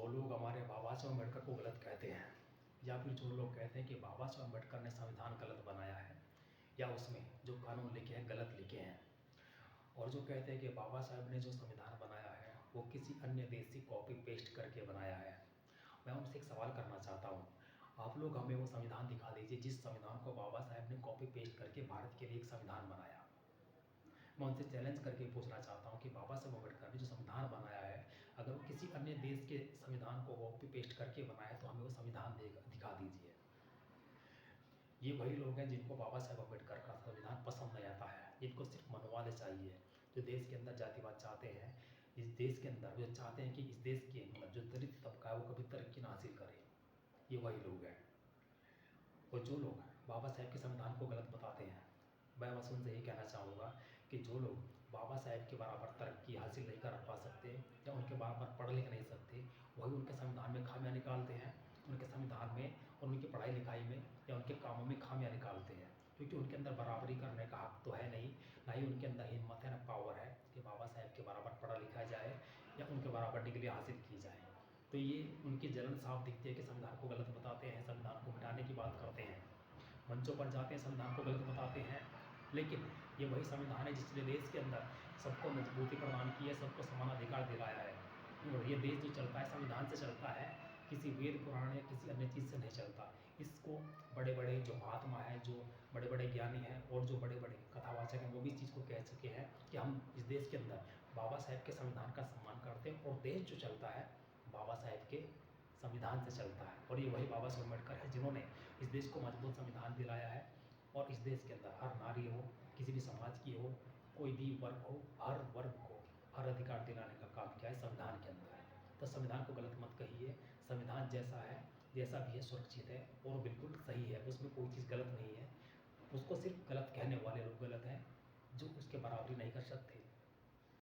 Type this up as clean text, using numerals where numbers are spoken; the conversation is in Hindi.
जो लोग हमारे बाबा साहब अम्बेडकर को गलत कहते हैं, या फिर जो लोग कहते हैं कि बाबा साहब अम्बेडकर ने संविधान गलत बनाया है, या उसमें जो कानून लिखे हैं गलत लिखे हैं, और जो कहते हैं कि बाबा साहब ने जो संविधान बनाया है वो किसी अन्य देश से कॉपी पेस्ट करके बनाया है, मैं उनसे एक सवाल करना चाहता हूँ। आप लोग हमें वो संविधान दिखा दीजिए जिस संविधान को बाबा साहब ने कॉपी पेस्ट करके भारत के लिए एक संविधान बनाया। मैं उनसे चैलेंज करके पूछना चाहता हूँ कि बाबा साहब अम्बेडकर ने जो संविधान बनाया है, अगर वो किसी अन्य देश के संविधान को कॉपी पेस्ट करके बनाया है तो हमें वो संविधान दिखा दीजिए। ये वही लोग हैं जिनको बाबा साहब अम्बेडकर का संविधान पसंद नहीं आता है, जिनको सिर्फ मनवादे चाहिए, जो देश के अंदर जातिवाद चाहते हैं, इस देश के अंदर जो चाहते हैं कि इस देश के अंदर जो दलित तबका है वो कभी तरक्की ना हासिल करे, ये वही लोग हैं। और जो लोग बाबा साहब के संविधान को गलत बताते हैं, मैं बस उनसे यही कहना चाहूँगा कि जो लोग बाबा साहब के बराबर तरक्की हासिल नहीं कर पा सकते या उनके बराबर पढ़ लिख नहीं सकते, वही उनके संविधान में खामियां निकालते हैं, उनके संविधान में और उनकी पढ़ाई लिखाई में या उनके कामों में खामियां निकालते हैं, क्योंकि उनके अंदर बराबरी करने का हक तो है नहीं, ना ही उनके अंदर हिम्मत है, ना पावर है कि बाबा साहब के बराबर पढ़ा लिखा जाए या उनके बराबर डिग्री हासिल की जाए। तो ये उनकी जलन साफ दिखती है कि संविधान को गलत बताते हैं, संविधान को मिटाने की बात करते हैं, मंचों पर जाते हैं, संविधान को गलत बताते हैं, लेकिन ये वही संविधान है जिसने देश के अंदर सबको मजबूती प्रदान की है, सबको समान अधिकार दिलाया है। और ये देश जो चलता है संविधान से चलता है, किसी वेद पुराण या किसी अन्य चीज़ से नहीं चलता। इसको बड़े बड़े जो महात्मा हैं, जो बड़े बड़े ज्ञानी हैं और जो बड़े बड़े कथावाचक हैं, वो भी इस चीज़ को कह चुके हैं कि हम इस देश के अंदर बाबा साहब के संविधान का सम्मान करते हैं और देश जो चलता है बाबा साहब के संविधान से चलता है। और ये वही बाबा साहब अम्बेडकर है जिन्होंने इस देश को मजबूत संविधान दिलाया है और इस देश के अंदर हर नारी हो, किसी भी समाज की हो, कोई भी वर्ग हो, हर वर्ग को हर अधिकार दिलाने का काम किया है संविधान के अंदर। तो संविधान को गलत मत कहिए, संविधान जैसा है, जैसा भी है, सुरक्षित है और बिल्कुल सही है, उसमें कोई चीज़ गलत नहीं है। उसको सिर्फ गलत कहने वाले लोग गलत हैं जो उसके बराबरी नहीं कर सकते।